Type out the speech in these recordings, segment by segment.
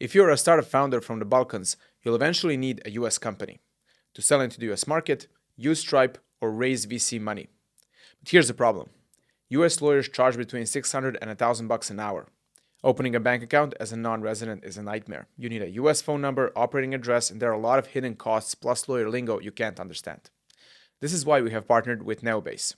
If you're a startup founder from the Balkans, you'll eventually need a US company to sell into the US market, use Stripe, or raise VC money. But here's the problem. US lawyers charge between $600 and $1,000 an hour. Opening a bank account as a non-resident is a nightmare. You need a US phone number, operating address, and there are a lot of hidden costs plus lawyer lingo you can't understand. This is why we have partnered with Neubase.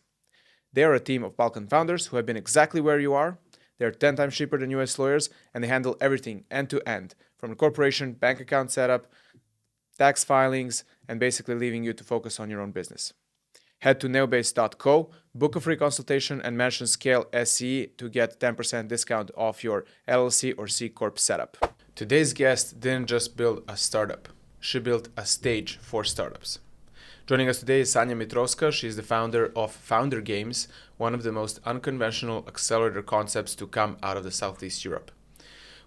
They are a team of Balkan founders who have been exactly where you are. They're 10 times cheaper than US lawyers, and they handle everything end to end, from the corporation, bank account setup, tax filings, and basically leaving you to focus on your own business. Head to neubase.co, book a free consultation, and mention Scale SE to get 10% discount off your LLC or C-Corp setup. Today's guest didn't just build a startup. She built a stage for startups. Joining us today is Sanja Mitrovska. She's the founder of Founder Games, one of the most unconventional accelerator concepts to come out of the Southeast Europe.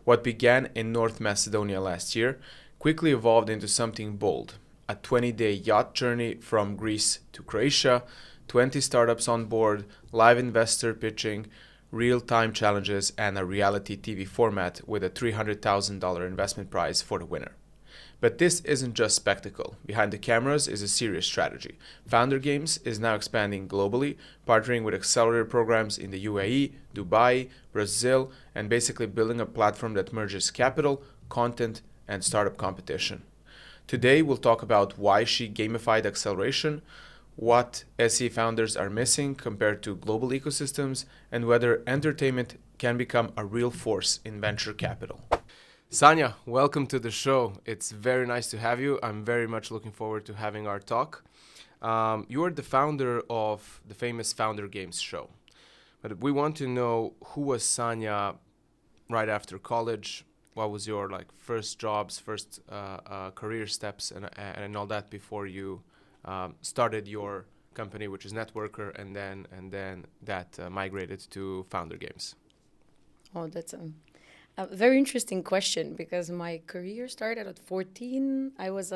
What began in North Macedonia last year quickly evolved into something bold. A 20-day yacht journey from Greece to Croatia, 20 startups on board, live investor pitching, real-time challenges, and a reality TV format with a $300,000 investment prize for the winner. But this isn't just spectacle. Behind the cameras is a serious strategy. Founder Games is now expanding globally, partnering with accelerator programs in the UAE, Dubai, Brazil, and basically building a platform that merges capital, content, and startup competition. Today, we'll talk about why she gamified acceleration, what SE founders are missing compared to global ecosystems, and whether entertainment can become a real force in venture capital. Sanja, welcome to the show. It's very nice to have you. I'm very much looking forward to having our talk. You are the founder of the famous Founder Games show. But we want to know, who was Sanja right after college? What was your first jobs, first career steps, and all that before you started your company, which is Networker, and then that migrated to Founder Games? Oh, that's a very interesting question, because my career started at 14. I was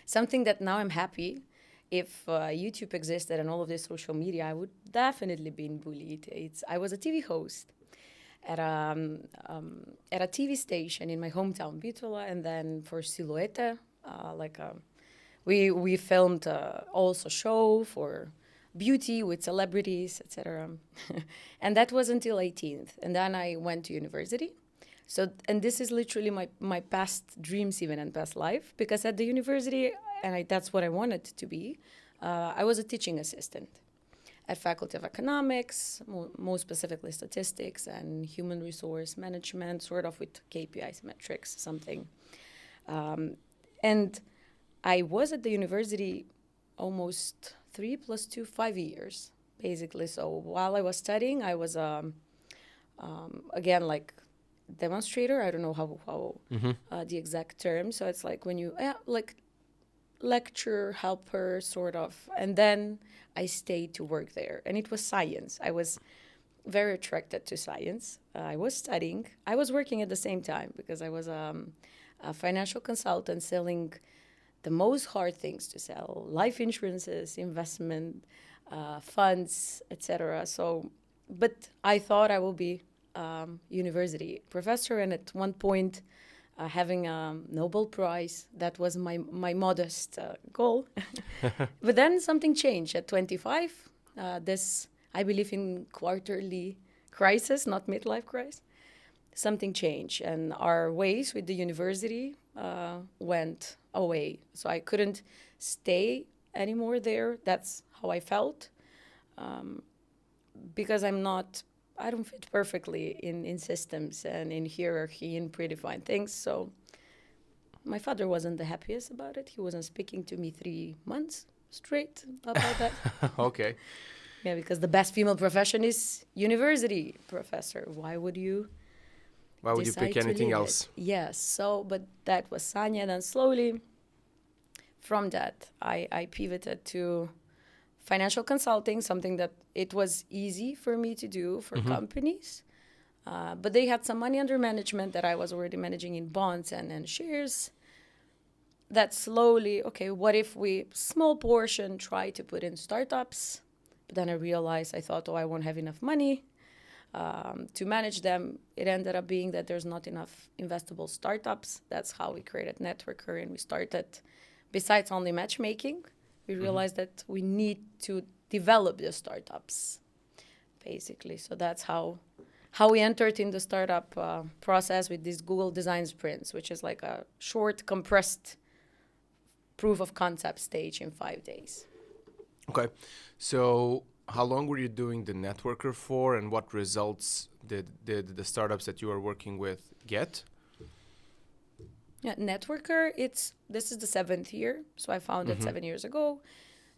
something that now I'm happy. If YouTube existed and all of this social media, I would definitely been bullied. I was a TV host at a TV station in my hometown, Bitola, and then for Silhouette, we filmed also show for beauty with celebrities, etc. And that was until 18th, and then I went to university. So, and this is literally my past dreams, even, and past life, because at the university, and that's what I wanted to be, I was a teaching assistant at Faculty of Economics, more specifically statistics and human resource management, sort of with KPIs, metrics, something. And I was at the university almost 3 + 2, 5 years, basically. So while I was studying, I was, again, demonstrator. I don't know how the exact term. So it's like when you lecture, helper, sort of. And then I stayed to work there, and it was science. I was very attracted to science. I was studying. I was working at the same time, because I was a financial consultant selling the most hard things to sell: life insurances, investment, funds, etc. So, but I thought I will be university professor, and at one point having a Nobel Prize. That was my modest goal. But then something changed at 25. I believe in quarterly crisis, not midlife crisis. Something changed, and our ways with the university went away. So I couldn't stay anymore there. That's how I felt, because I don't fit perfectly in systems and in hierarchy and predefined things. So my father wasn't the happiest about it. He wasn't speaking to me 3 months straight about that. Okay. Yeah, because the best female profession is university professor. Why would you pick anything else? Yes. So, but that was Sanja. And then slowly from that, I pivoted to financial consulting, something that it was easy for me to do for companies. But they had some money under management that I was already managing in bonds and shares. That slowly, okay, what if we, small portion, try to put in startups? But then I realized, I thought, I won't have enough money. To manage them, it ended up being that there's not enough investable startups. That's how we created Networker, and we started, besides only matchmaking, we realized that we need to develop the startups, basically. So that's how we entered in the startup process with these Google Design Sprints, which is like a short, compressed proof of concept stage in 5 days. Okay. So how long were you doing the Networker for, and what results did the startups that you are working with get? Yeah, Networker, this is the 7th year. So I founded 7 years ago.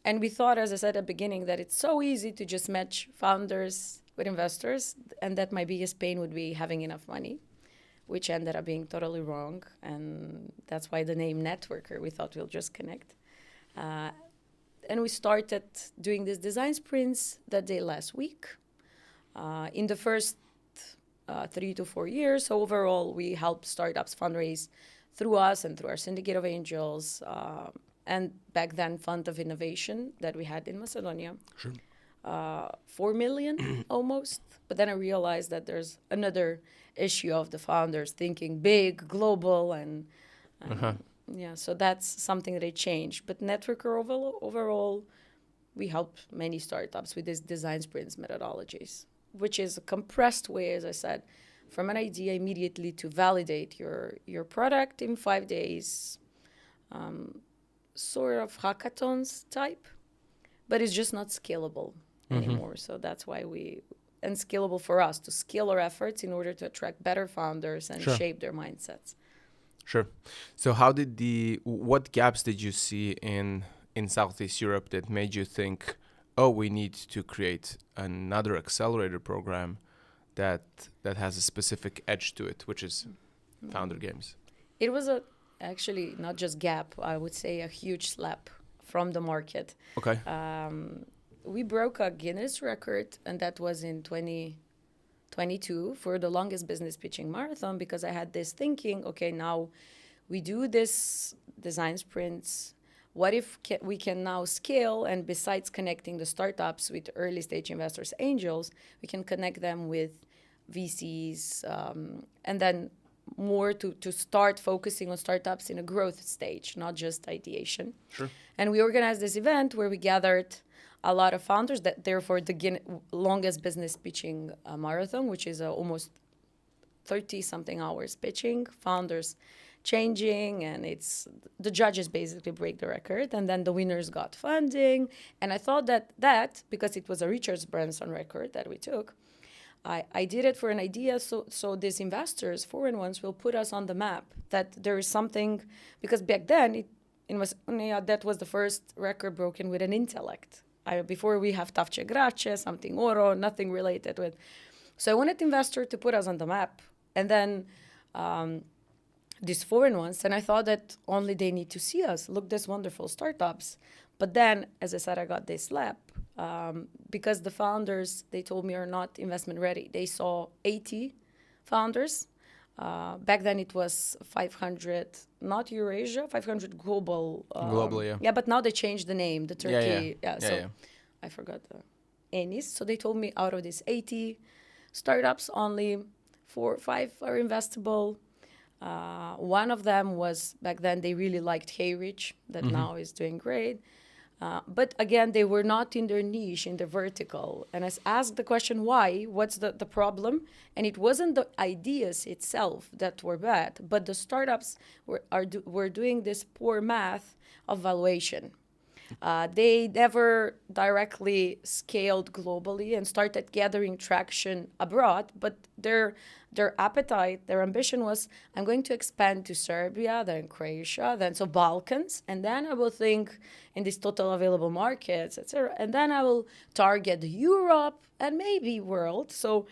And we thought, as I said at the beginning, that it's so easy to just match founders with investors, and that my biggest pain would be having enough money, which ended up being totally wrong. And that's why the name Networker, we thought we'll just connect. And we started doing these design sprints that day last week. In the first 3 to 4 years, so overall, we helped startups fundraise through us and through our syndicate of angels, and back then Fund of Innovation that we had in Macedonia. Sure. 4 million almost. But then I realized that there's another issue of the founders thinking big, global, and yeah, so that's something that I changed. But Networker overall, we help many startups with these design sprints methodologies, which is a compressed way, as I said, from an idea immediately to validate your product in 5 days, sort of hackathons type, but it's just not scalable anymore. So that's why and scalable for us to scale our efforts in order to attract better founders and shape their mindsets. Sure. So what gaps did you see in Southeast Europe that made you think, oh, we need to create another accelerator program that has a specific edge to it, which is founder games? It was actually not just gap, I would say a huge slap from the market. Okay. We broke a Guinness record, and that was in 2022 for the longest business pitching marathon, because I had this thinking, okay, now we do this design sprints. What if we can now scale, and besides connecting the startups with early stage investors, angels, we can connect them with VCs, and then more to start focusing on startups in a growth stage, not just ideation. Sure. And we organized this event where we gathered a lot of founders, that therefore the longest business pitching marathon, which is almost 30-something hours pitching, founders changing, and the judges basically break the record, and then the winners got funding. And I thought that because it was a Richard Branson record that we took, I did it for an idea, so these investors, foreign ones, will put us on the map, that there is something, because back then that was the first record broken with an intellect. Before we have Tavče Grače, something Oro, nothing related with. So I wanted investor to put us on the map, and then these foreign ones, and I thought that only they need to see us, look, this wonderful startups. But then, as I said, I got this slap because the founders, they told me, are not investment ready. They saw 80 founders. Back then it was 500, not Eurasia, 500 global. Globally, yeah. Yeah, but now they changed the name, the Turkey. Yeah. I forgot the Enis. So they told me out of these 80 startups, only 4 or 5 are investable. One of them was, back then they really liked Hayrich, that now is doing great. But again, they were not in their niche, in their vertical. And I asked the question, why? What's the problem? And it wasn't the ideas itself that were bad, but the startups were doing this poor math of valuation. They never directly scaled globally and started gathering traction abroad, but their appetite, their ambition was, I'm going to expand to Serbia, then Croatia, then so Balkans, and then I will think in these total available markets, etc. And then I will target Europe and maybe world. So,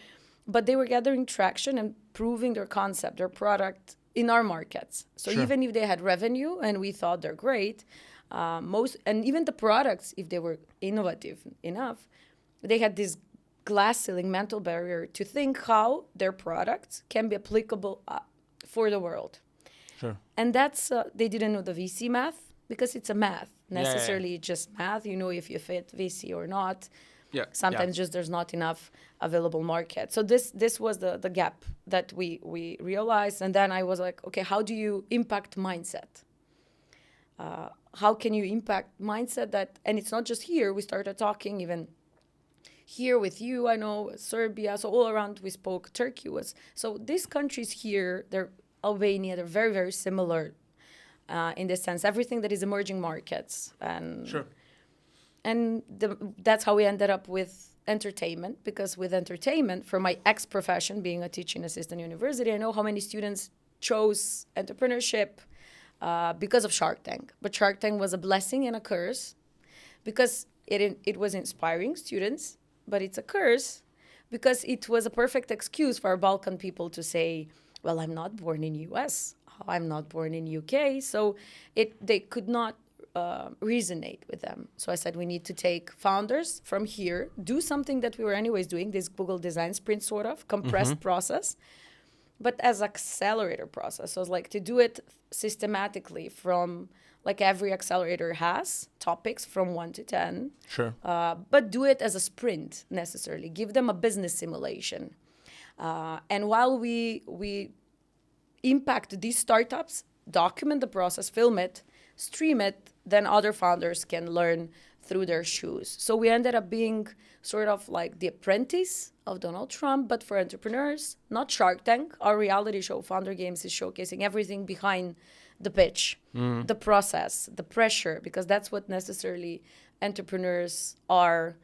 but they were gathering traction and proving their concept, their product in our markets. So even if they had revenue and we thought they're great, and even the products, if they were innovative enough, they had this glass ceiling mental barrier to think how their products can be applicable for the world. Sure. And that's, they didn't know the VC math, because it's a math, necessarily just math, if you fit VC or not. Yeah. Sometimes just there's not enough available market. So this was the gap that we realized. And then I was like, okay, how do you impact mindset? How can you impact mindset that, and it's not just here, we started talking even here with you, I know, Serbia, so all around we spoke, Turkey was, so these countries here, they're Albania, they're very, very similar in this sense, everything that is emerging markets. And Sure. And that's how we ended up with entertainment, because with entertainment, for my ex-profession, being a teaching assistant university, I know how many students chose entrepreneurship because of Shark Tank. But Shark Tank was a blessing and a curse, because it was inspiring students, but it's a curse because it was a perfect excuse for our Balkan people to say, well, I'm not born in US, I'm not born in UK, so they could not resonate with them. So I said, we need to take founders from here, do something that we were anyways doing, this Google design sprint sort of compressed process, but as accelerator process. So it's like to do it systematically from, like every accelerator has topics from 1 to 10. Sure. But do it as a sprint necessarily. Give them a business simulation. And while we impact these startups, document the process, film it, stream it, then other founders can learn through their shoes. So we ended up being sort of like the apprentice of Donald Trump, but for entrepreneurs, not Shark Tank. Our reality show, Founder Games, is showcasing everything behind the pitch, the process, the pressure, because that's what necessarily entrepreneurs are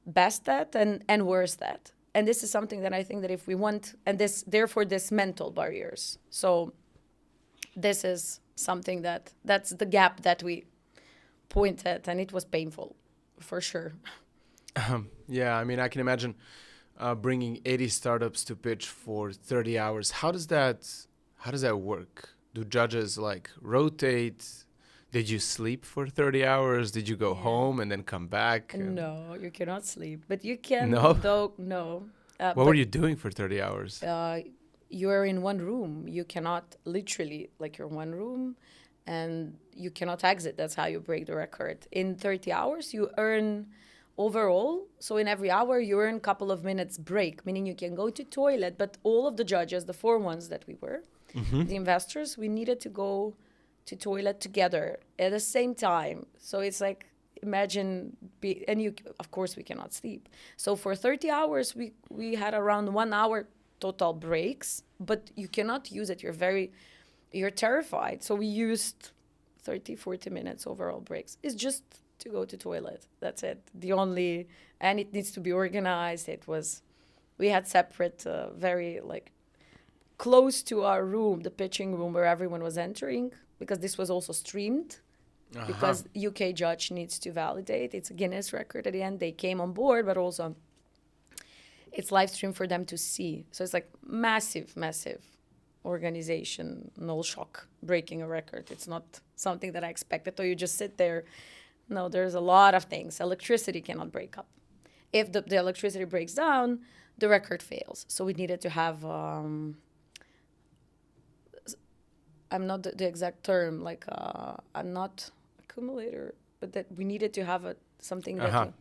best at and worst at. And this is something that I think that if we want, and therefore this mental barriers. So this is something that's the gap that we pointed, and it was painful for sure. Yeah, I mean, I can imagine bringing 80 startups to pitch for 30 hours. How does that work? Do judges like rotate? Did you sleep for 30 hours? Did you go home and then come back? No, you cannot sleep, but you can. No? No. What were you doing for 30 hours? You're in one room. You cannot literally, like, you're in one room and you cannot exit. That's how you break the record. In 30 hours, you earn overall. So in every hour, you earn a couple of minutes break, meaning you can go to toilet. But all of the judges, the 4 ones that we were, the investors, we needed to go to toilet together at the same time. So it's like, imagine, of course, we cannot sleep. So for 30 hours, we had around 1 hour total breaks, but you cannot use it. You're terrified. So we used 30, 40 minutes overall breaks. It's just to go to toilet. That's it. And it needs to be organized. We had separate, very like close to our room, the pitching room where everyone was entering, because this was also streamed. Because UK judge needs to validate. It's a Guinness record at the end. They came on board, but also it's live stream for them to see. So it's like massive organization, no shock, breaking a record. It's not something that I expected. Or you just sit there. No, there's a lot of things. Electricity cannot break up. If the electricity breaks down, the record fails. So we needed to have, I'm not the exact term, like I'm not accumulator, but that we needed to have something that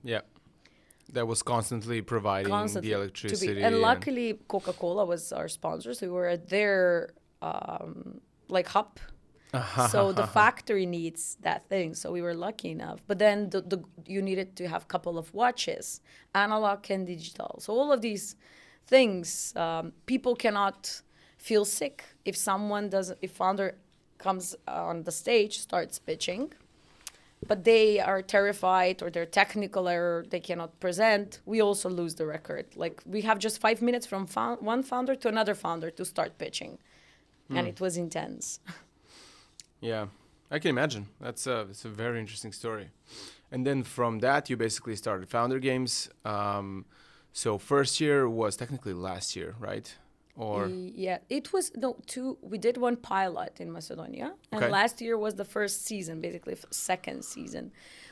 that was constantly providing the electricity. And luckily, Coca-Cola was our sponsor, so we were at their like hub. So the factory needs that thing. So we were lucky enough. But then you needed to have a couple of watches, analog and digital. So all of these things, people cannot feel sick if founder comes on the stage, starts pitching, but they are terrified or they're technical error, they cannot present, we also lose the record. Like we have just 5 minutes from one founder to another founder to start pitching. And it was intense. Yeah, I can imagine. It's a very interesting story. And then from that, you basically started Founder Games. So first year was technically last year, right? Or it was we did one pilot in Macedonia, and last year was the first season, basically second season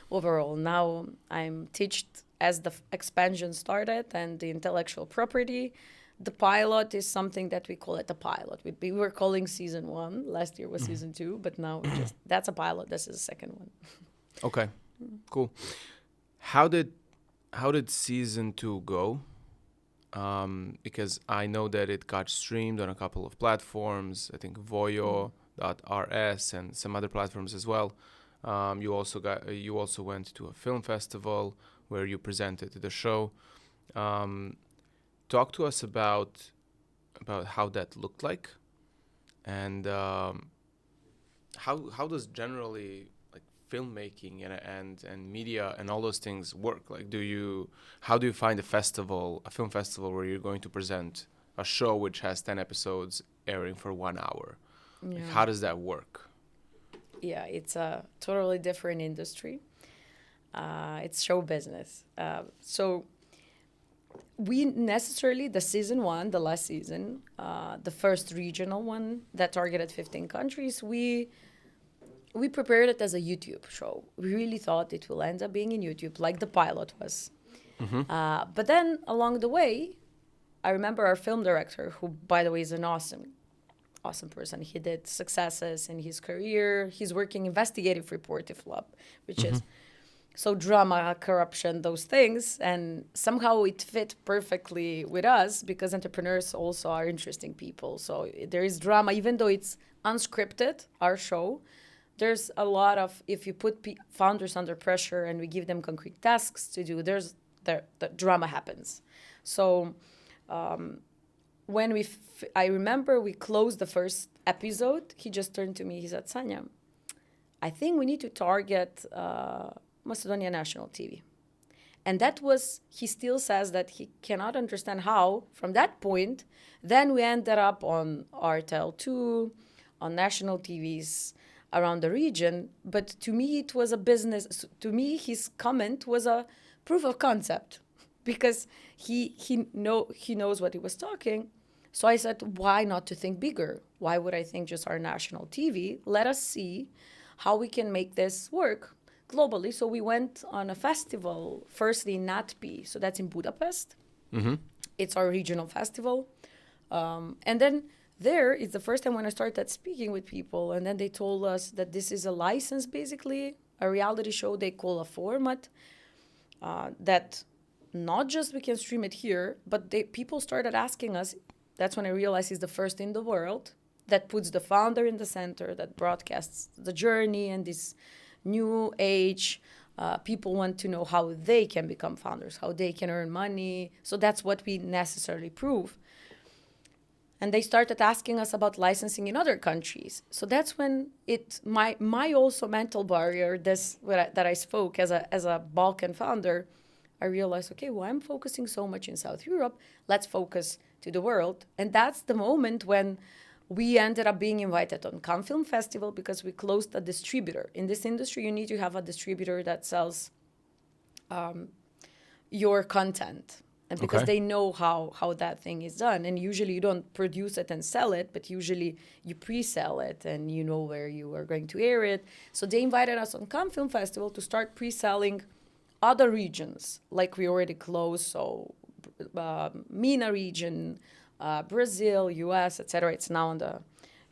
overall. Now I'm teached as the expansion started and the intellectual property. The pilot is something that we call it a pilot. We were calling season 1. Last year was season 2, but now that's a pilot. This is the second one. Okay, cool. How did how did season 2 go? Because I know that it got streamed on a couple of platforms. I think Voyo.rs and some other platforms as well. You also went to a film festival where you presented the show. Talk to us about how that looked like, and how does generally like filmmaking and media and all those things work? Like, how do you find a film festival where you're going to present a show which has 10 episodes airing for 1 hour? Yeah. Like, how does that work? Yeah, it's a totally different industry. It's show business. So we necessarily, the season 1, the last season, the first regional one that targeted 15 countries, we prepared it as a YouTube show. We really thought it will end up being in YouTube, like the pilot was. But then along the way, I remember our film director, who, by the way, is an awesome person. He did successes in his career. He's working investigative reportive lab, which is so drama, corruption, those things. And somehow it fit perfectly with us because entrepreneurs also are interesting people. So there is drama, even though it's unscripted, our show. There's a lot of, if you put founders under pressure and we give them concrete tasks to do, the drama happens. So when I remember we closed the first episode, he just turned to me, he said, Sanja, I think we need to target Macedonia National TV. And that was, he still says that he cannot understand how, from that point, then we ended up on RTL 2, on national TVs around the region. But to me, it was a business. To me, his comment was a proof of concept because he knows what he was talking. So I said, why not to think bigger? Why would I think just our national TV? Let us see how we can make this work globally. So we went on a festival, firstly in NatP, so that's in Budapest. It's our regional festival. And then there, it's the first time when I started speaking with people, and then they told us that this is a license, basically, a reality show they call a format, that not just we can stream it here, but people started asking us. That's when I realized it's the first in the world that puts the founder in the center, that broadcasts the journey and this new age. People want to know how they can become founders, how they can earn money. So that's what we necessarily prove. And they started asking us about licensing in other countries. So that's when my also mental barrier, that I spoke as a Balkan founder, I realized, okay, well, I'm focusing so much in South Europe. Let's focus to the world. And that's the moment when we ended up being invited on Cannes Film Festival because we closed a distributor. In this industry, you need to have a distributor that sells your content. And because they know how that thing is done. And usually you don't produce it and sell it, but usually you pre-sell it and you know where you are going to air it. So they invited us on Cannes Film Festival to start pre-selling other regions, like we already closed. So MENA region, Brazil, US, etc. It's now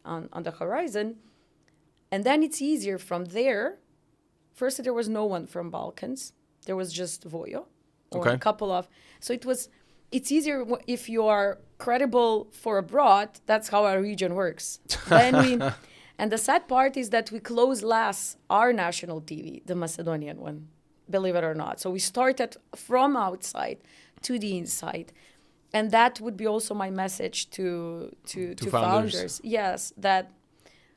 on the horizon. And then it's easier from there. First, there was no one from Balkans. There was just Voyo. Or a couple of, so it's easier if you are credible for abroad. That's how our region works. And the sad part is that we closed last our national TV, the Macedonian one, believe it or not. So we started from outside to the inside. And that would be also my message to founders. Yes, that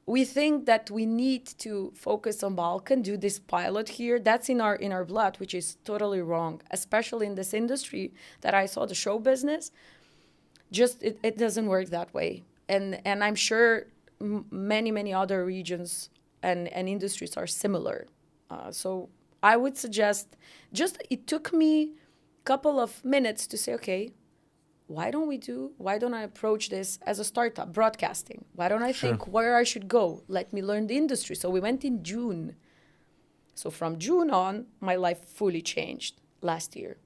we think that we need to focus on Balkan, do this pilot here. That's in our blood, which is totally wrong, especially in this industry that I saw, the show business. Just it doesn't work that way. And I'm sure many other regions and industries are similar. So I would suggest, it took me a couple of minutes to say, okay, why don't I approach this as a startup, broadcasting? Why don't I think where I should go? Let me learn the industry. So we went in June. So from June on, my life fully changed last year.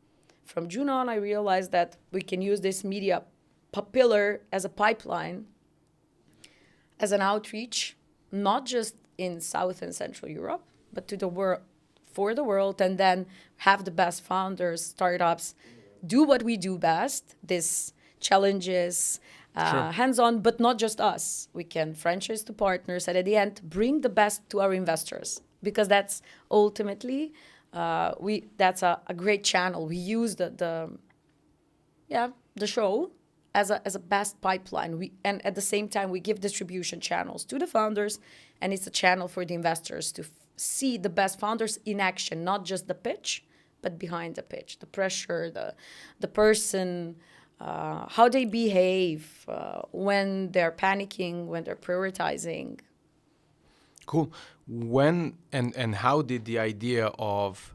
From June on, I realized that we can use this media pillar as a pipeline, as an outreach, not just in South and Central Europe, but to the world, for the world, and then have the best founders, startups, do what we do best, this challenges, Sure. hands-on, but not just us. We can franchise to partners, and at the end, bring the best to our investors, because that's ultimately, that's a great channel. We use the show as a best pipeline. And at the same time, we give distribution channels to the founders, and it's a channel for the investors to see the best founders in action, not just the pitch, but behind the pitch, the pressure, the person, how they behave when they're panicking, when they're prioritizing. Cool. When and how did the idea of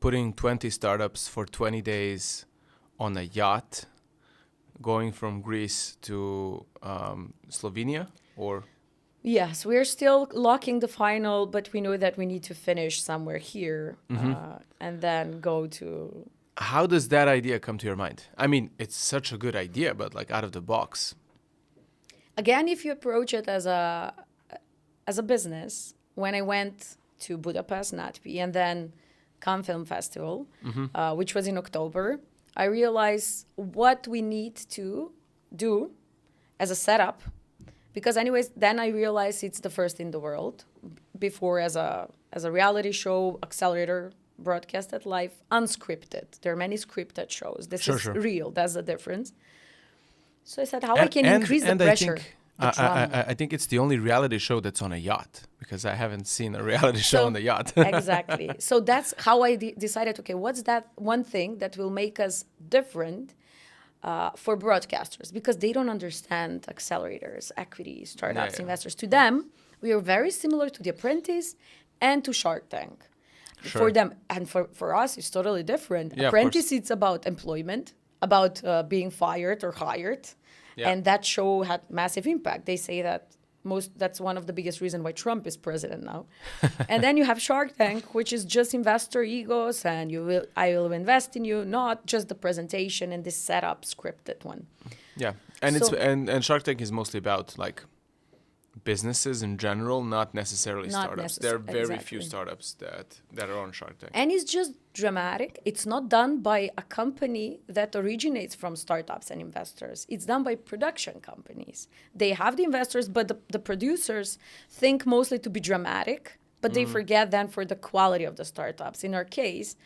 putting 20 startups for 20 days on a yacht, going from Greece to Slovenia, or? Yes, we're still locking the final, but we know that we need to finish somewhere here and then go to. How does that idea come to your mind? I mean, it's such a good idea, but like out of the box. Again, if you approach it as a business, when I went to Budapest, NATPE, and then Cannes Film Festival, which was in October, I realized what we need to do as a setup. Because anyways, then I realized it's the first in the world. Before, as a reality show, accelerator, broadcasted live, unscripted. There are many scripted shows. This is real. That's the difference. So I said, I can increase the pressure. I think it's the only reality show that's on a yacht, because I haven't seen a reality show on the yacht. Exactly. So that's how I decided, okay, what's that one thing that will make us different for broadcasters, because they don't understand accelerators, equity, startups, investors. To them, we are very similar to The Apprentice and to Shark Tank. Sure. For them, and for us, it's totally different. Yeah, Apprentice, it's about employment, about being fired or hired. Yeah. And that show had massive impact. They say that that's one of the biggest reasons why Trump is president now. And then you have Shark Tank, which is just investor egos, and I will invest in you, not just the presentation and this setup scripted one. Yeah, and and Shark Tank is mostly about like businesses in general, not necessarily startups. There are very few startups that are on Shark Tank. And it's just dramatic. It's not done by a company that originates from startups and investors. It's done by production companies. They have the investors, but the producers think mostly to be dramatic, but they forget then for the quality of the startups. In our case,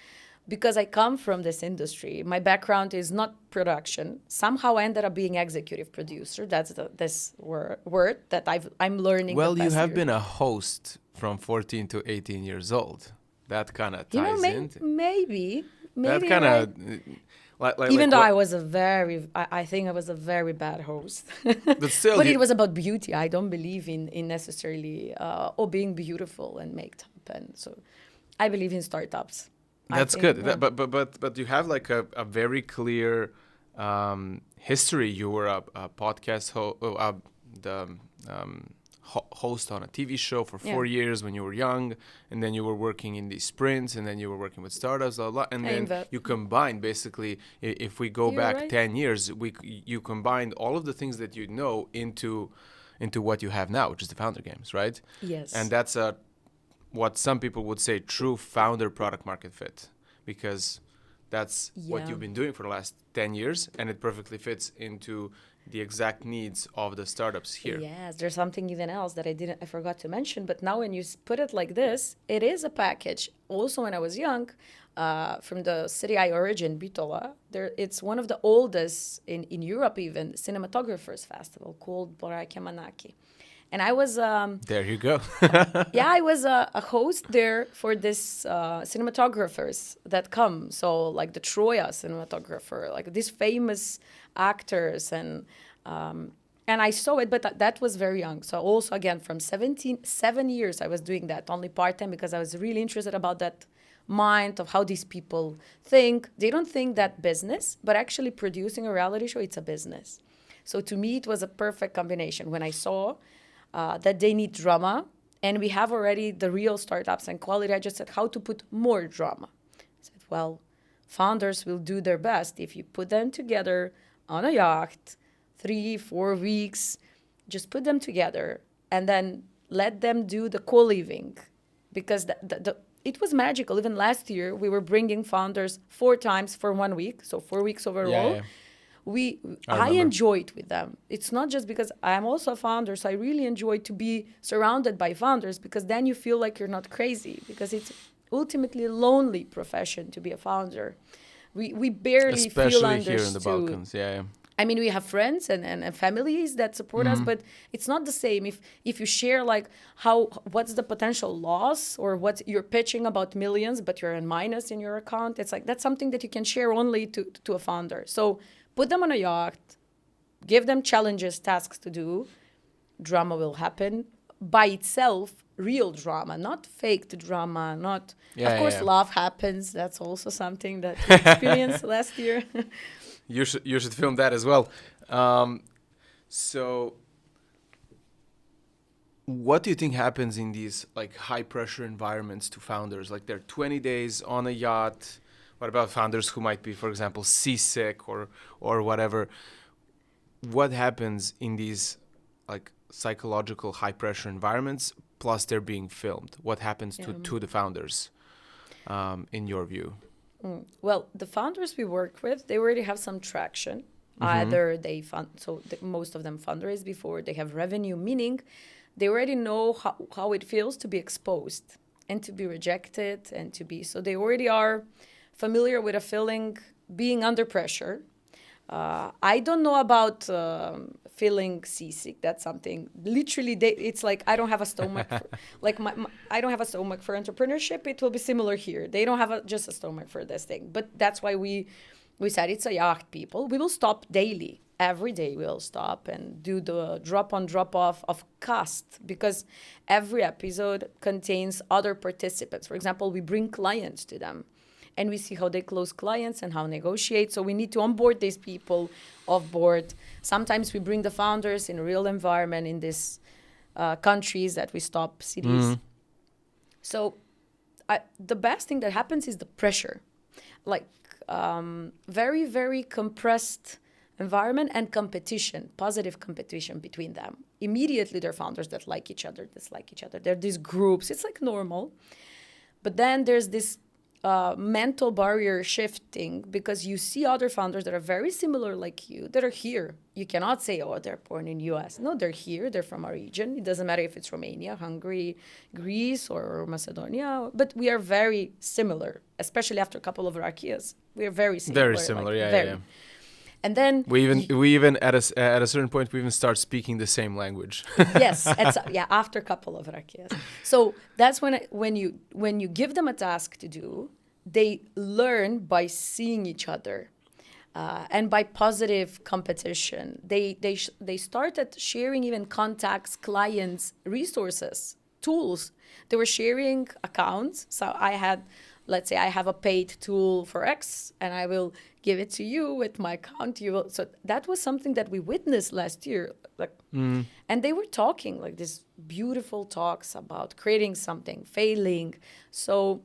because I come from this industry, my background is not production. Somehow I ended up being executive producer. That's this word that I'm learning. Well, you have been a host from 14 to 18 years old. That kind of ties into. Maybe. That kind of. Even though I was I think I was a very bad host. But still. But it was about beauty. I don't believe in necessarily being beautiful and make up. And so I believe in startups. That's good. But you have like a very clear history. You were a podcast host on a TV show for 4 years when you were young, and then you were working in these sprints, and then you were working with startups, blah, blah, and then you combined basically. If we go back 10 years, you combined all of the things that you know into what you have now, which is the Founder Games, right? Yes. And that's what some people would say true founder product market fit, because that's what you've been doing for the last 10 years, and it perfectly fits into the exact needs of the startups here. Yes, there's something even else that I forgot to mention, but now when you put it like this, it is a package. Also, when I was young, from the city I origin, Bitola, it's one of the oldest in Europe even, cinematographers festival called Borake Manaki. And I was... there you go. I was a host there for this cinematographers that come. So like the Troya cinematographer, like these famous actors. And I saw it, but that was very young. So also, again, from 7 years, I was doing that only part-time because I was really interested about that mind of how these people think. They don't think that business, but actually producing a reality show, it's a business. So to me, it was a perfect combination. When I saw... that they need drama, and we have already the real startups and quality. I just said, how to put more drama? I said, well, founders will do their best if you put them together on a yacht, 3-4 weeks, just put them together and then let them do the co-living, because it was magical. Even last year, we were bringing founders 4 times for 1 week, so 4 weeks overall. Yeah. I remember. enjoyed with them. It's not just because I'm also a founder, so I really enjoy to be surrounded by founders, because then you feel like you're not crazy, because it's ultimately a lonely profession to be a founder. We barely Especially feel understood. here in the Balkans. Yeah. I mean, we have friends and families that support us, but it's not the same if you share like what's the potential loss, or what you're pitching about millions, but you're in minus in your account. It's like that's something that you can share only to a founder. So put them on a yacht, give them challenges, tasks to do. Drama will happen by itself. Real drama, not faked drama. Not of course, love happens. That's also something that we experienced last year. You should film that as well. So, what do you think happens in these like high pressure environments to founders? Like they're 20 days on a yacht. What about founders who might be, for example, seasick or whatever? What happens in these like psychological high pressure environments? Plus, they're being filmed. What happens to the founders, in your view? Well, the founders we work with, they already have some traction. Either they most of them fundraise before they have revenue, meaning they already know how it feels to be exposed and to be rejected and to be. So they already are familiar with a feeling being under pressure. I don't know about feeling seasick. That's something literally. It's like I don't have a stomach. I don't have a stomach for entrepreneurship. It will be similar here. They don't have just a stomach for this thing. But that's why we said it's a yacht. People, we will stop daily. Every day we'll stop and do the drop on, drop off of cast, because every episode contains other participants. For example, we bring clients to them, and we see how they close clients and how negotiate. So we need to onboard these people off board. Sometimes we bring the founders in a real environment in these countries that we stop, cities. So the best thing that happens is the pressure. Like very, very compressed environment and competition, positive competition between them. Immediately there are founders that like each other, dislike each other. There are these groups. It's like normal. But then there's this mental barrier shifting, because you see other founders that are very similar like you that are here. You cannot say, oh, they're born in US. No, they're here. They're from our region. It doesn't matter if it's Romania, Hungary, Greece, or Macedonia. But we are very similar, especially after a couple of rakias. We are very similar. Very similar, yeah. And then we even at a certain point we even start speaking the same language. Yes, after a couple of rakias. So that's when you give them a task to do, they learn by seeing each other, and by positive competition. They started sharing even contacts, clients, resources, tools. They were sharing accounts. So let's say I have a paid tool for X, and I will give it to you with my account. So that was something that we witnessed last year. And they were talking like these beautiful talks about creating something, failing. So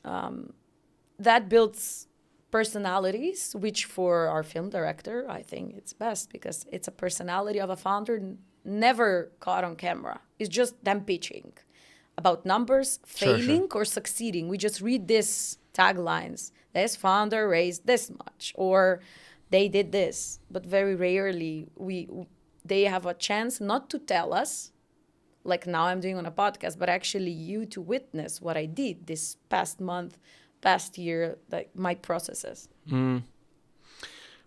that builds personalities, which for our film director, I think it's best, because it's a personality of a founder never caught on camera. It's just them pitching about numbers, failing or succeeding. We just read these taglines. This founder raised this much, or they did this. But very rarely they have a chance not to tell us, like now I'm doing on a podcast, but actually you to witness what I did this past month, past year, like my processes.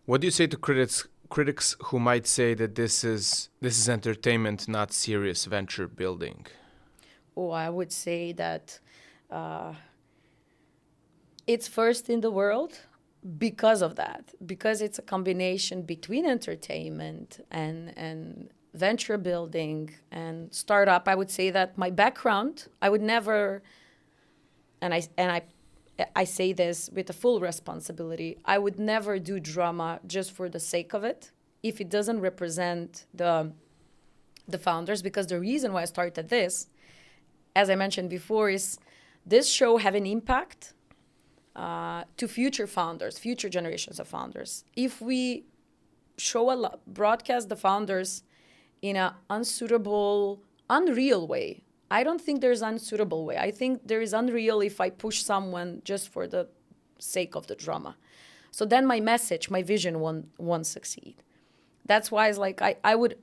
What do you say to critics who might say that this is entertainment, not serious venture building? Oh, I would say that it's first in the world because of that, because it's a combination between entertainment and venture building and startup. I would say that my background, I would never, and I say this with a full responsibility, I would never do drama just for the sake of it if it doesn't represent the founders, because the reason why I started this, as I mentioned before, is this show have an impact to future founders, future generations of founders. If we broadcast the founders in an unsuitable, unreal way, I don't think there's unsuitable way. I think there is unreal if I push someone just for the sake of the drama. So then my message, my vision won't succeed. That's why it's like I would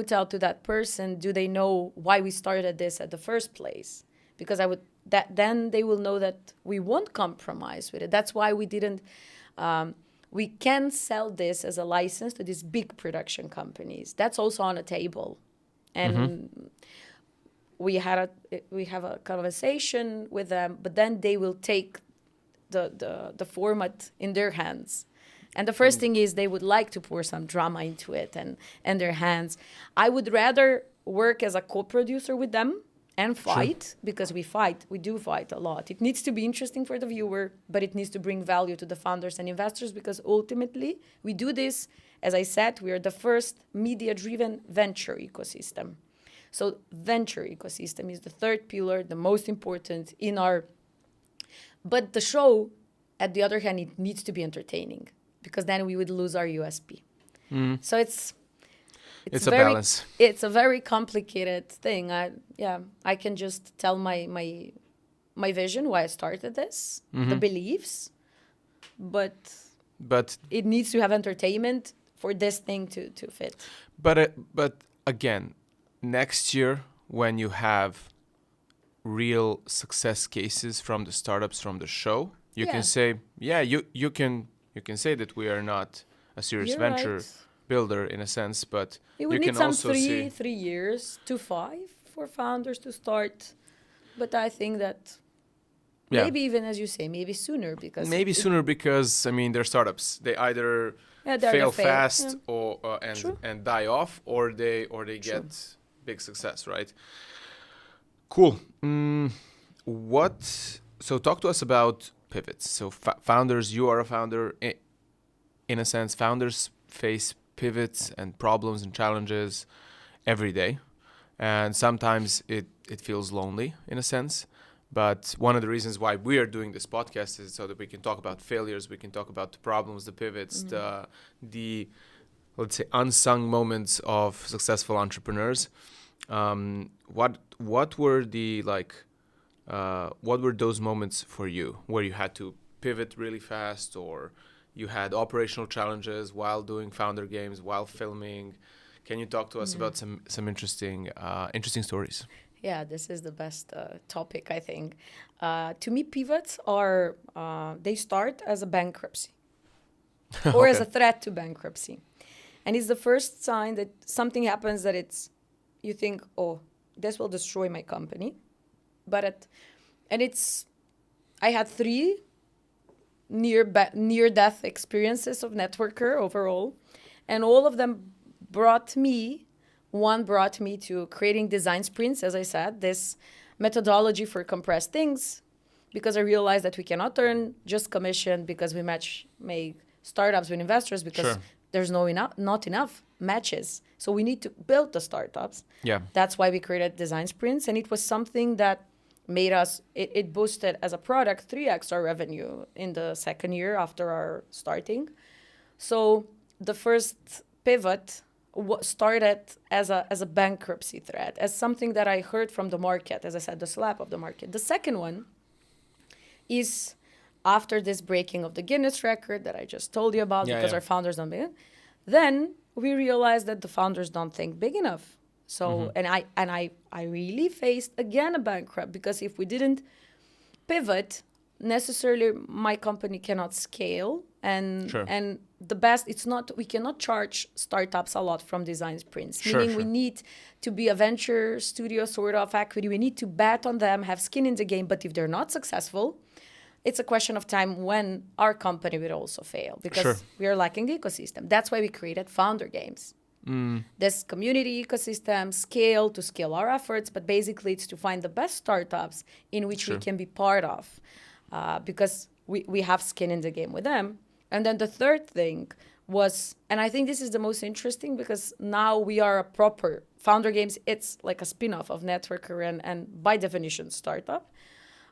tell to that person, do they know why we started this at the first place? Because then they will know that we won't compromise with it. That's why we didn't. We can sell this as a license to these big production companies. That's also on a table, and we have a conversation with them. But then they will take the format in their hands. And the first thing is they would like to pour some drama into it and their hands. I would rather work as a co-producer with them and fight, because we do fight a lot. It needs to be interesting for the viewer, but it needs to bring value to the founders and investors, because ultimately we do this, as I said, we are the first media-driven venture ecosystem. So venture ecosystem is the third pillar, the most important in our... But the show, at the other hand, it needs to be entertaining, because then we would lose our USP. So it's a balance. It's a very complicated thing. I can just tell my vision, why I started this, the beliefs, but it needs to have entertainment for this thing to fit. But again, next year when you have real success cases from the startups from the show, you can say, you can say that we are not a serious venture builder in a sense, but it would you need can some also see 3 years to 5 for founders to start. But I think that maybe even, as you say, maybe sooner, because I mean, they're startups. They either fail fast or and die off, or they get big success, right? Cool. So talk to us about pivots. So founders, you are a founder. In a sense, founders face pivots and problems and challenges every day. And sometimes it feels lonely in a sense. But one of the reasons why we are doing this podcast is so that we can talk about failures, we can talk about the problems, the pivots, the let's say unsung moments of successful entrepreneurs. What were what were those moments for you where you had to pivot really fast, or you had operational challenges while doing founder games, while filming? Can you talk to us about some interesting stories? Yeah, this is the best topic, I think. To me, pivots are, they start as a bankruptcy or as a threat to bankruptcy. And it's the first sign that something happens that you think, oh, this will destroy my company. I had 3 near-death experiences of networker overall, and all of them brought me to creating design sprints, as I said, this methodology for compressed things, because I realized that we cannot earn just commission because we make startups with investors, because there's not enough matches. So we need to build the startups. Yeah. That's why we created design sprints, and it was something that made us, it boosted as a product 3x our revenue in the second year after our starting. So the first pivot started as a bankruptcy threat, as something that I heard from the market, as I said, the slap of the market. The second one is after this breaking of the Guinness record that I just told you about, because our founders don't big, then we realized that the founders don't think big enough. So, and I really faced again a bankrupt, because if we didn't pivot, necessarily my company cannot scale. And the best, we cannot charge startups a lot from design sprints, meaning we need to be a venture studio sort of equity. We need to bet on them, have skin in the game. But if they're not successful, it's a question of time when our company will also fail, because we are lacking the ecosystem. That's why we created founder games. This community ecosystem to scale our efforts, but basically it's to find the best startups in which we can be part of, because we have skin in the game with them. And then the third thing was, and I think this is the most interesting, because now we are a proper founder games. It's like a spin-off of Networker and by definition startup,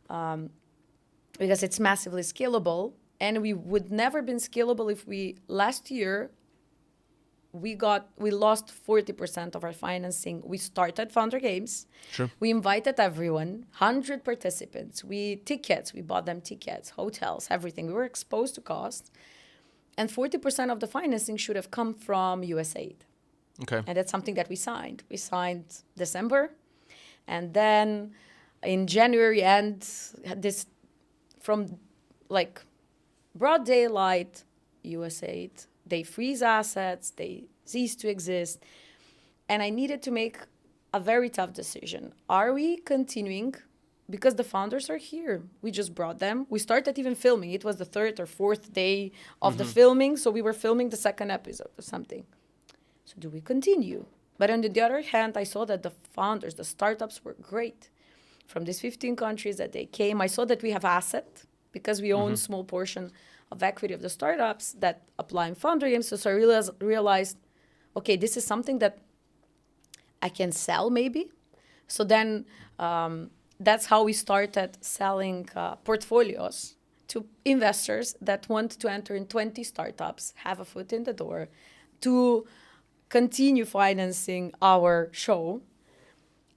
because it's massively scalable. And we would never been scalable if we last year we lost 40% of our financing. We started Founder Games. Sure. We invited everyone, 100 participants. We bought them tickets, hotels, everything. We were exposed to costs. And 40% of the financing should have come from USAID. Okay. And that's something that we signed. We signed December. And then in January and this from like broad daylight, USAID, they freeze assets, they cease to exist. And I needed to make a very tough decision. Are we continuing? Because the founders are here. We just brought them. We started even filming. It was the third or fourth day of the filming. So we were filming the second episode or something. So do we continue? But on the other hand, I saw that the founders, the startups were great. From these 15 countries that they came, I saw that we have asset because we own a small portion of equity of the startups that apply in Founder Games. So I realized, okay, this is something that I can sell maybe. So then that's how we started selling portfolios to investors that want to enter in 20 startups, have a foot in the door, to continue financing our show.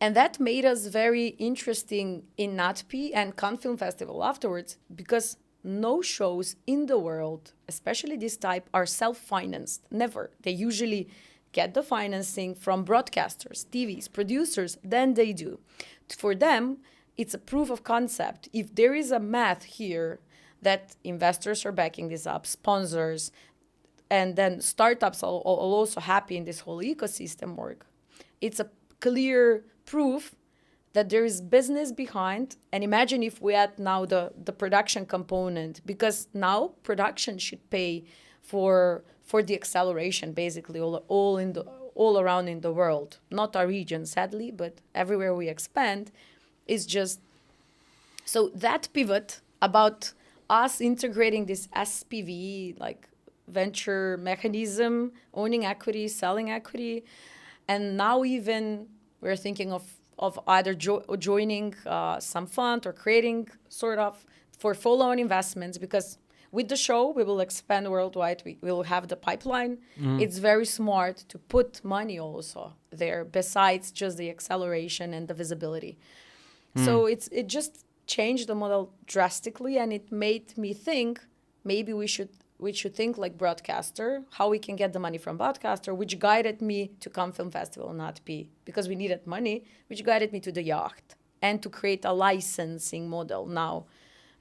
And that made us very interesting in NatP and Cannes Film Festival afterwards, because no shows in the world, especially this type, are self-financed. Never. They usually get the financing from broadcasters, TVs, producers, then they do. For them, it's a proof of concept. If there is a math here that investors are backing this up, sponsors, and then startups are also happy in this whole ecosystem work, it's a clear proof that there is business behind. And imagine if we add now the production component, because now production should pay for the acceleration, basically all around in the world. Not our region, sadly, but everywhere we expand is just... So that pivot about us integrating this SPV, like venture mechanism, owning equity, selling equity, and now even we're thinking of either joining some fund or creating sort of for follow-on investments, because with the show, we will expand worldwide. We will have the pipeline. It's very smart to put money also there besides just the acceleration and the visibility. So it just changed the model drastically, and it made me think maybe we should think like broadcaster, how we can get the money from broadcaster, which guided me to Cannes Film Festival, not P, because we needed money, which guided me to the Yacht and to create a licensing model now.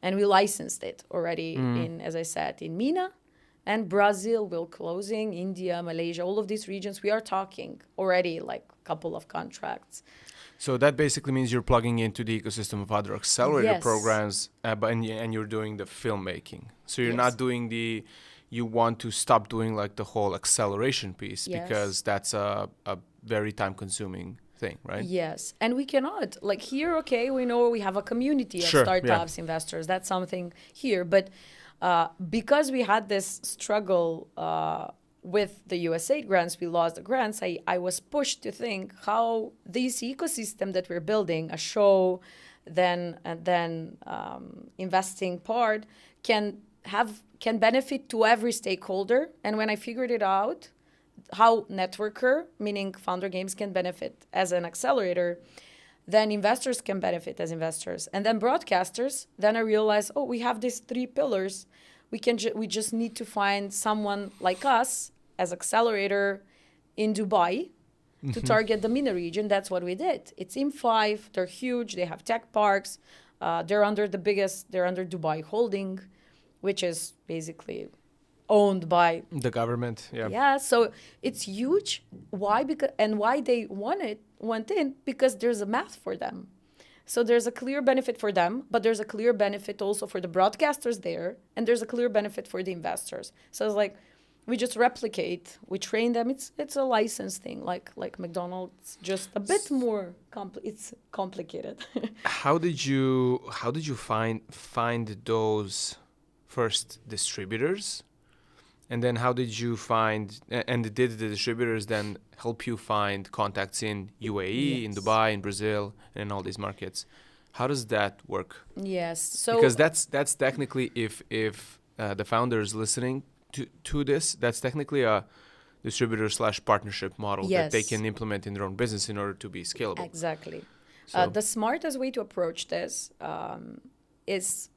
And we licensed it already in, as I said, in MENA, and Brazil will closing, India, Malaysia, all of these regions. We are talking already like a couple of contracts. So that basically means you're plugging into the ecosystem of other accelerator programs, and you're doing the filmmaking. So you're not doing you want to stop doing like the whole acceleration piece, because that's a very time consuming thing, right? Yes. And we cannot, like here, okay, we know we have a community of startups, investors. That's something here. But because we had this struggle with the USAID grants, we lost the grants. I was pushed to think how this ecosystem that we're building, a show, then investing part, can benefit to every stakeholder. And when I figured it out, how networker, meaning Founder Games, can benefit as an accelerator, then investors can benefit as investors, and then broadcasters. Then I realized, we have these three pillars. We just need to find someone like us as accelerator in Dubai to target the MENA region. That's what we did. It's M5. They're huge. They have tech parks. They're under Dubai Holding, which is basically owned by the government. Yeah, so it's huge. Why? Why they went in? Because there's a math for them. So there's a clear benefit for them, but there's a clear benefit also for the broadcasters there, and there's a clear benefit for the investors. So it's like we just replicate, we train them. It's a license thing, like McDonald's, just a bit more it's complicated. How did you find those first distributors? And then how did you find, and did the distributors then help you find contacts in UAE, in Dubai, in Brazil, and in all these markets? How does that work? Yes. So because that's technically, if the founder is listening to this, that's technically distributor/partnership model that they Yes. can implement in their own business in order to be scalable. Exactly. So, The smartest way to approach this is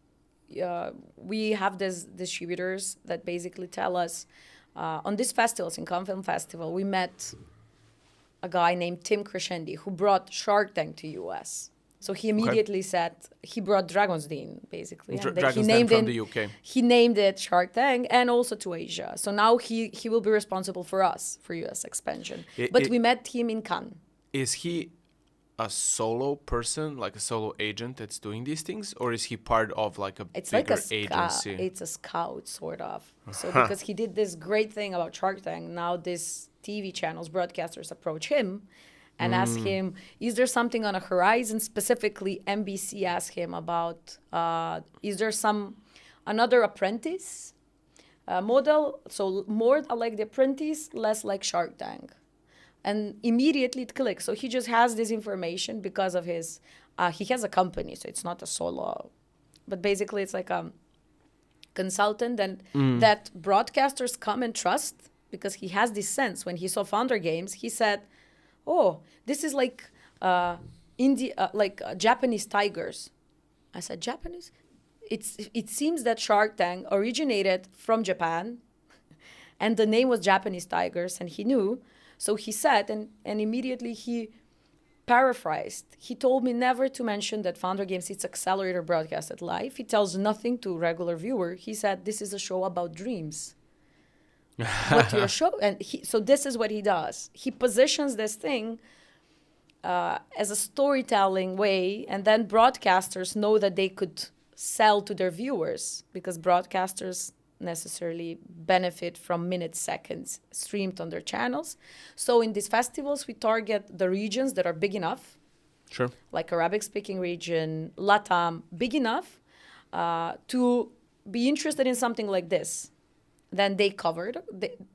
we have these distributors that basically tell us on these festivals, in Cannes Film Festival, we met a guy named Tim Crescendi who brought Shark Tank to US. So he immediately said he brought Dragon's Den, basically. And then Dragon's Den from the UK. He named it Shark Tank and also to Asia. So now he will be responsible for us, for US expansion. But we met him in Cannes. Is he a solo person, like a solo agent that's doing these things? Or is he part of like a It's bigger like agency? It's a scout, sort of. So because he did this great thing about Shark Tank, now these TV channels, broadcasters approach him and ask him, is there something on a horizon? Specifically, NBC asked him about, is there another apprentice model? So more like The Apprentice, less like Shark Tank. And immediately it clicks. So he just has this information because of his, he has a company, so it's not a solo. But basically it's like a consultant that broadcasters come and trust because he has this sense. When he saw Founder Games, he said, oh, this is like Japanese tigers. I said, Japanese? It seems that Shark Tank originated from Japan and the name was Japanese tigers and he knew. So he said, and immediately he paraphrased. He told me never to mention that Founder Games, it's accelerator broadcasted live. He tells nothing to regular viewer. He said, this is a show about dreams. What your show, so this is what he does. He positions this thing as a storytelling way, and then broadcasters know that they could sell to their viewers because broadcasters necessarily benefit from minute seconds streamed on their channels. So in these festivals, we target the regions that are big enough, Sure. like Arabic speaking region, LATAM, big enough to be interested in something like this. Then they covered.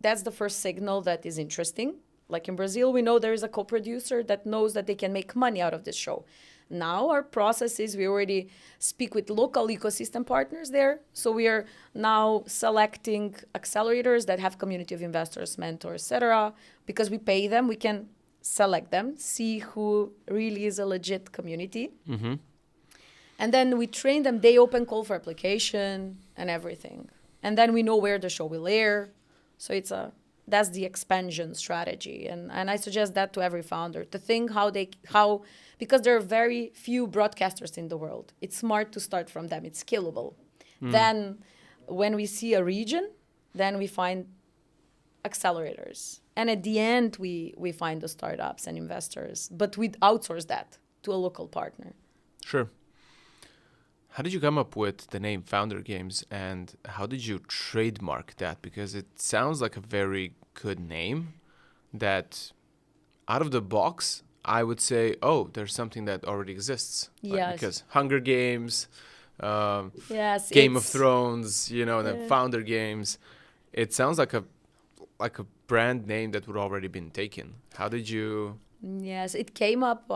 That's the first signal that is interesting. Like in Brazil, we know there is a co-producer that knows that they can make money out of this show. Now our process is we already speak with local ecosystem partners there. So we are now selecting accelerators that have community of investors, mentors, etc. Because we pay them, we can select them, see who really is a legit community. Mm-hmm. And then we train them. They open call for application and everything. And then we know where the show will air. So that's the expansion strategy. And I suggest that to every founder to think because there are very few broadcasters in the world. It's smart to start from them. It's scalable. Then when we see a region, then we find accelerators. And at the end, we find the startups and investors. But we outsource that to a local partner. Sure. How did you come up with the name Founder Games, and how did you trademark that? Because it sounds like a very good name that out of the box, I would say, oh, there's something that already exists. Yes. Because Hunger Games, Yes, Game of Thrones, the Founder Games. It sounds like a brand name that would already been taken. How did you... Yes, it came up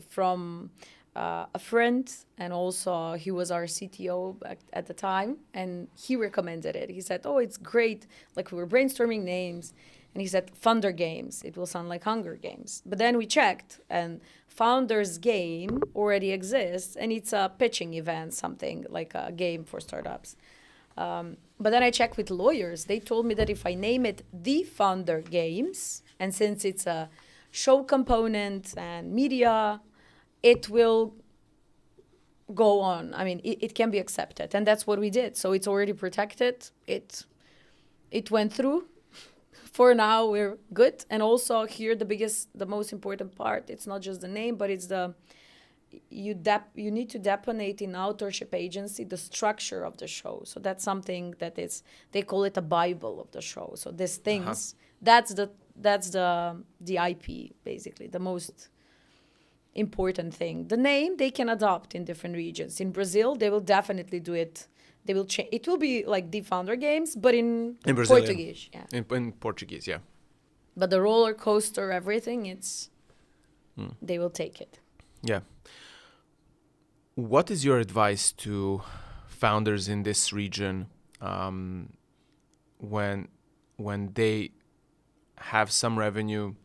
from... a friend, and also he was our CTO at the time, and he recommended it. He said, oh, it's great. Like we were brainstorming names, and he said, Founder Games. It will sound like Hunger Games. But then we checked, and Founders Game already exists, and it's a pitching event, something like a game for startups. But then I checked with lawyers. They told me that if I name it The Founder Games, and since it's a show component and media, it will go on. I mean, it can be accepted. And that's what we did. So it's already protected. It went through. For now, we're good. And also here, the most important part, it's not just the name, but it's you need to deponate in authorship agency the structure of the show. So that's something that they call it a Bible of the show. So these things, that's the IP, basically, the most important thing. The name they can adopt in different regions. In Brazil, they will definitely do it. They will change. It will be like the Founder Games, but in Brazilian. Portuguese. Yeah. In Portuguese, yeah. But the roller coaster, everything, they will take it. Yeah. What is your advice to founders in this region when they have some revenue,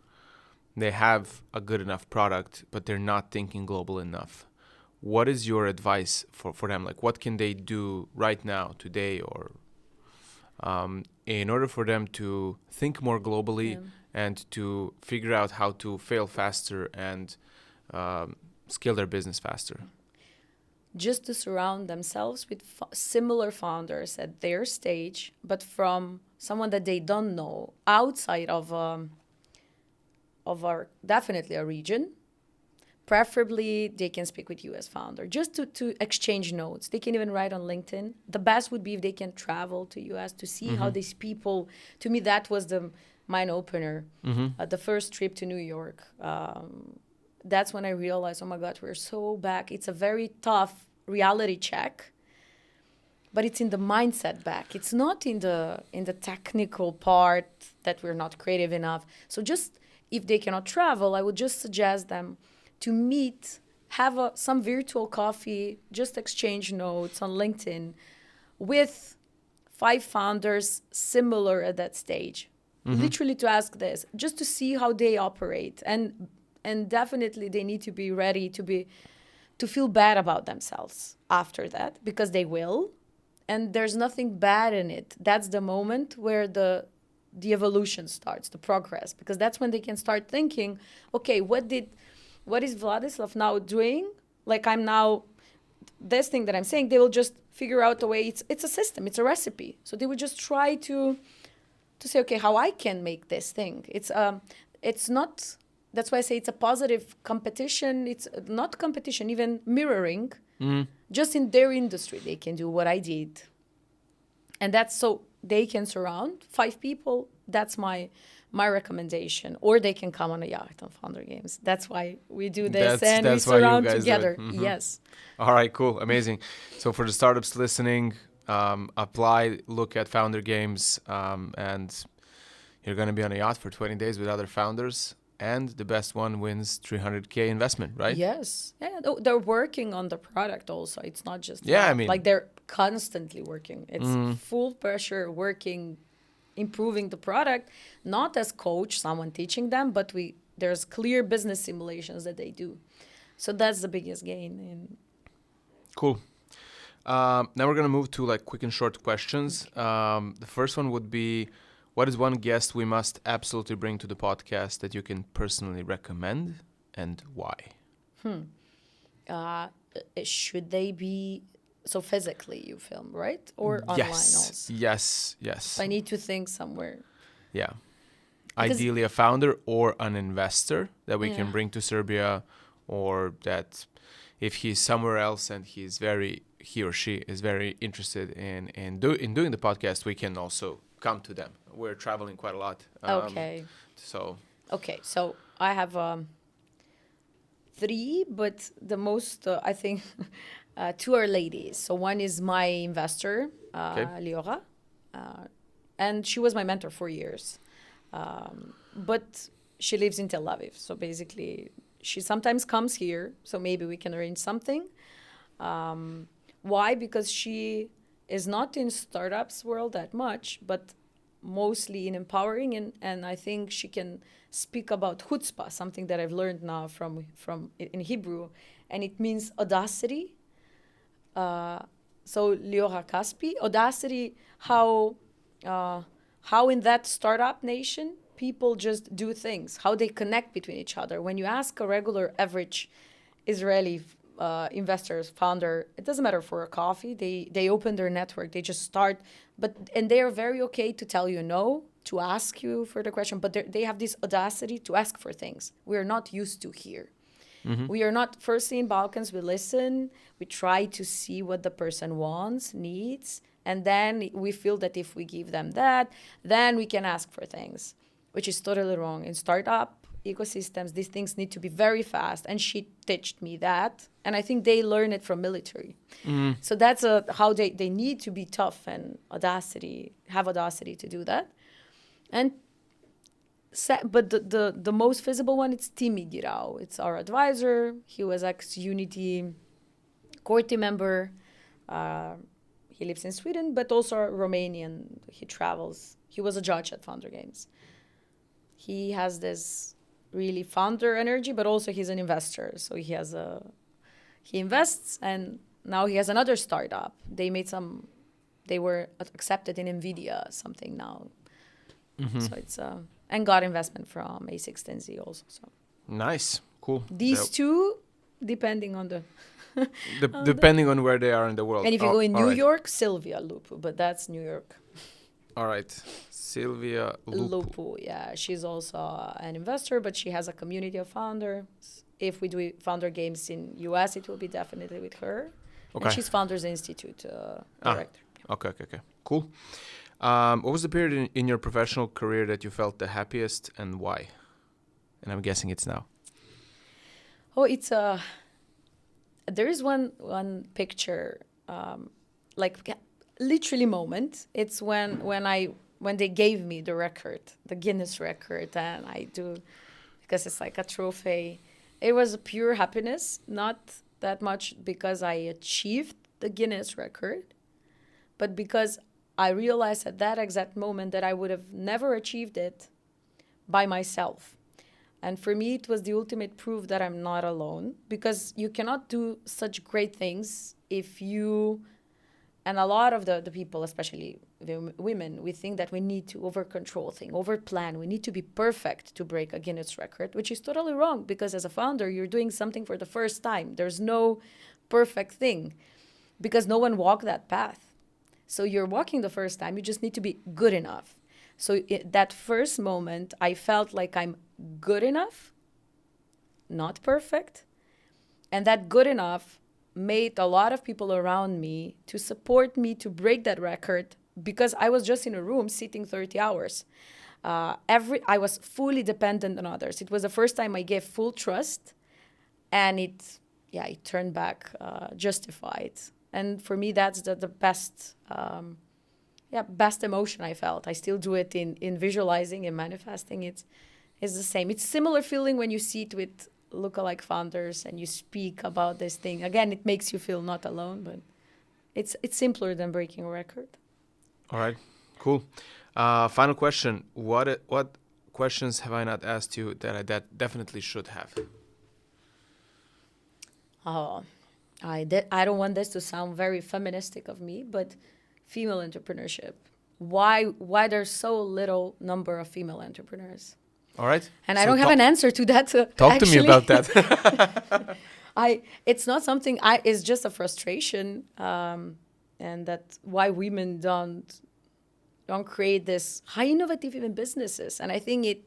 they have a good enough product, but they're not thinking global enough. What is your advice for them? Like, what can they do right now, today, or in order for them to think more globally and to figure out how to fail faster and scale their business faster? Just to surround themselves with similar founders at their stage, but from someone that they don't know outside of our definitely a region. Preferably, they can speak with US founder just to exchange notes. They can even write on LinkedIn. The best would be if they can travel to US to see how these people. To me, that was the mind opener. The first trip to New York. That's when I realized, oh my God, we're so back. It's a very tough reality check, but it's in the mindset back. It's not in the technical part that we're not creative enough. So just if they cannot travel, I would just suggest them to meet, have some virtual coffee, just exchange notes on LinkedIn with 5 founders similar at that stage. Literally to ask this, just to see how they operate. And definitely they need to be ready to feel bad about themselves after that, because they will. And there's nothing bad in it. That's the moment where the evolution starts, the progress, because that's when they can start thinking, okay, what is Vladislav now doing? Like, I'm now, this thing that I'm saying, they will just figure out a way. It's a system, it's a recipe. So they would just try to say, okay, how I can make this thing. It's not, that's why I say it's a positive competition. It's not competition, even mirroring. Just in their industry, they can do what I did. And that's so they can surround 5 people. That's my recommendation. Or they can come on a yacht on Founder Games. That's why we do this, and we surround together. Yes. All right, cool, amazing. So for the startups listening, apply, look at Founder Games, and you're going to be on a yacht for 20 days with other founders. And the best one wins $300K investment, right? Yes. Yeah, they're working on the product also. It's not just like they're constantly working. It's full pressure working, improving the product, not as coach, someone teaching them, but there's clear business simulations that they do. So that's the biggest gain. Cool. Now we're going to move to like quick and short questions. The first one would be, what is one guest we must absolutely bring to the podcast that you can personally recommend, and why? Should they be, so physically you film, right? Or online also? Yes. I need to think somewhere. Yeah. Ideally a founder or an investor that we can bring to Serbia, or that if he's somewhere else and he or she is very interested in doing the podcast, we can also come to them. We're traveling quite a lot. Okay. So I have 3, but the most, I think, 2 are ladies. So one is my investor, Liora, and she was my mentor for years. But she lives in Tel Aviv. So basically, she sometimes comes here. So maybe we can arrange something. Why? Because she is not in startups world that much, but mostly in empowering, and I think she can speak about chutzpah, something that I've learned now from in Hebrew, and it means audacity. So Liora Kaspi, audacity, how in that startup nation people just do things, how they connect between each other. When you ask a regular average Israeli investors, founder, it doesn't matter, for a coffee, they open their network, they just start, and they are very okay to tell you no, to ask you for the question, but they have this audacity to ask for things we are not used to here. We are not, firstly in Balkans, we listen, we try to see what the person wants, needs, and then we feel that if we give them that, then we can ask for things, which is totally wrong. In startup ecosystems, these things need to be very fast, and she taught me that, and I think they learn it from military. So that's how they need to be tough and have audacity to do that. And but the most visible one, it's Timi Girau. It's our advisor. He was ex-Unity core team member. He lives in Sweden, but also Romanian. He travels. He was a judge at Founder Games. he has this really founder energy, but also he's an investor. So he invests, and now he has another startup. They were accepted in NVIDIA, something now. So it's and got investment from A16Z also. So Nice, cool. these two, depending on the Depending on where they are in the world. and if you go in all New right. York, Sylvia Lupu, but that's New York. All right, Sylvia Lupu. Lupu, yeah, she's also an investor, but she has a community of founders. If we do founder games in US, it will be definitely with her. Okay. And she's Founders Institute director. Okay, cool. What was the period in your professional career that you felt the happiest, and why? And I'm guessing it's now. Oh, there is one picture, literally moment. It's when they gave me the record, the Guinness record, and I do, because it's like a trophy. It was a pure happiness, not that much because I achieved the Guinness record, but because I realized at that exact moment that I would have never achieved it by myself. And for me, it was the ultimate proof that I'm not alone, because you cannot do such great things if you, and a lot of the people, especially the women, we think that we need to over-control things, over-plan. We need to be perfect to break a Guinness record, which is totally wrong, because as a founder, you're doing something for the first time. There's no perfect thing, because no one walked that path. So you're walking the first time, you just need to be good enough. So that first moment, I felt like I'm good enough, not perfect. And that good enough made a lot of people around me to support me to break that record, because I was just in a room sitting 30 hours. I was fully dependent on others. It was the first time I gave full trust, and it turned back justified. And for me, that's the best best emotion I felt. I still do it in visualizing and manifesting. It's the same. It's similar feeling when you sit with lookalike founders and you speak about this thing. Again, it makes you feel not alone, but it's simpler than breaking a record. All right, cool. Final question. What questions have I not asked you that I definitely should have? I don't want this to sound very feministic of me, but female entrepreneurship. Why there's so little number of female entrepreneurs? All right. And I don't have an answer to that. Talk to me about that. It's not something it's just a frustration, and that's why women don't create this high innovative even businesses. And I think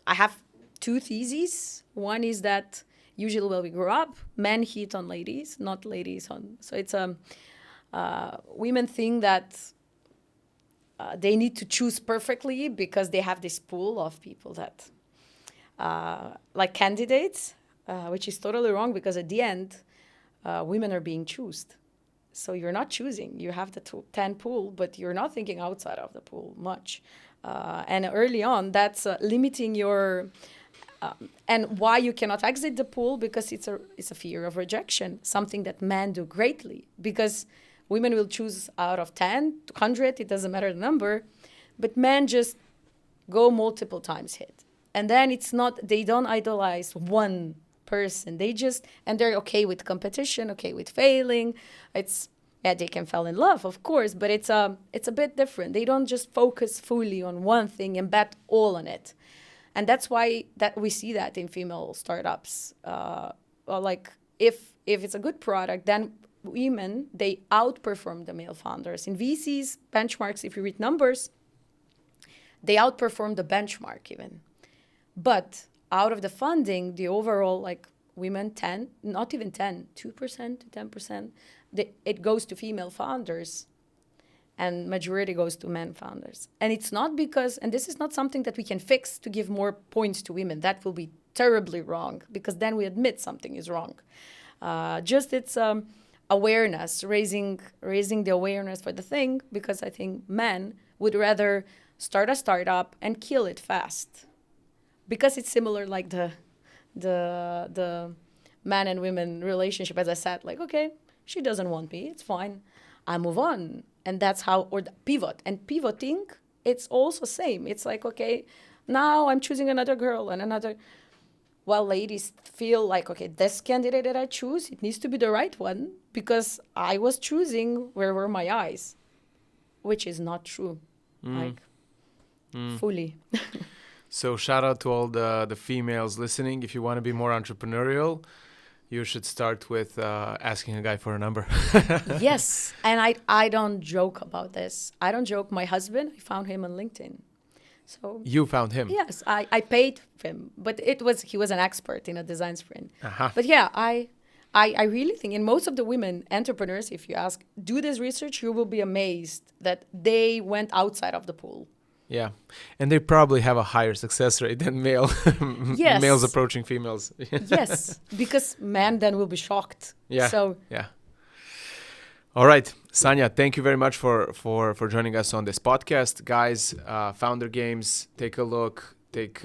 I have two theses. One is that usually when we grow up, men hit on ladies, not ladies on. So it's women think that they need to choose perfectly because they have this pool of people that like candidates, which is totally wrong, because at the end, women are being chosen. So you're not choosing. You have the 10 pool, but you're not thinking outside of the pool much. And early on, that's limiting your... and why you cannot exit the pool, because it's a fear of rejection, something that men do greatly, because women will choose out of 10, 100, it doesn't matter the number, but men just go multiple times hit. And then they don't idolize one person. And they're okay with competition, okay with failing. They can fall in love, of course, but it's a bit different. They don't just focus fully on one thing and bet all on it. And that's why that we see that in female startups. Like if it's a good product, then women, they outperform the male founders. In VCs, benchmarks, if you read numbers, they outperform the benchmark even. But out of the funding, the overall, like women 10, not even 10, 2% to 10%, it goes to female founders. And majority goes to men founders. And it's not because, and this is not something that we can fix to give more points to women. That will be terribly wrong, because then we admit something is wrong. It's awareness, raising the awareness for the thing, because I think men would rather start a startup and kill it fast. Because it's similar like the man and women relationship, as I said, like, okay, she doesn't want me, it's fine, I move on. And that's how, or the pivot. And pivoting, it's also same. It's like, okay, Now I'm choosing another girl and another. Well, ladies feel like, okay, this candidate that I choose, it needs to be the right one because I was choosing where were my eyes, which is not true. Like, fully. So shout out to all the females listening. If you want to be more entrepreneurial, you should start with asking a guy for a number. Yes. And I don't joke about this. I don't joke. My husband, I found him on LinkedIn. So You found him. yes, I paid him, but he was an expert in a design sprint. Aha. But yeah, I really think, and most of the women entrepreneurs, if you ask, do this research, you will be amazed that they went outside of the pool. Yeah, and they probably have a higher success rate than Yes. males approaching females. Yes, because men then will be shocked. Yeah. So Yeah. All right, Sanja, thank you very much for joining us on this podcast, guys. Founder Games, take a look. Get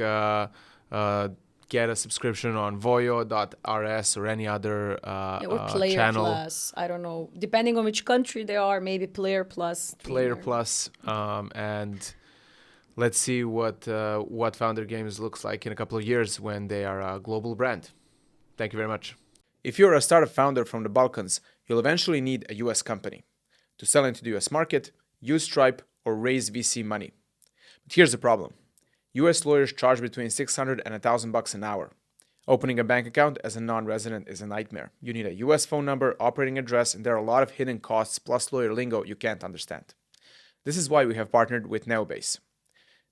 a subscription on voyo.rs or any other or Player channel. Plus, I don't know, depending on which country they are, maybe Player Plus. Player Premier. Plus, and let's see what Founder Games looks like in a couple of years when they are a global brand. Thank you very much. If you're a startup founder from the Balkans, you'll eventually need a US company. To sell into the US market, use Stripe, or raise VC money. But here's the problem. US lawyers charge between $600 and $1,000 an hour. Opening a bank account as a non-resident is a nightmare. You need a US phone number, operating address, and there are a lot of hidden costs plus lawyer lingo you can't understand. This is why we have partnered with Neubase.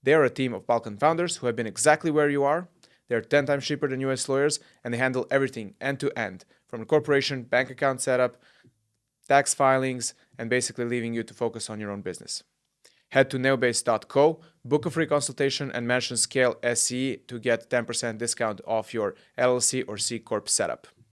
They are a team of Balkan founders who have been exactly where you are. They're 10 times cheaper than US lawyers, and they handle everything end to end, from the corporation, bank account setup, tax filings, and basically leaving you to focus on your own business. Head to neubase.co, book a free consultation, and mention Scale SCE to get 10% discount off your LLC or C-Corp setup.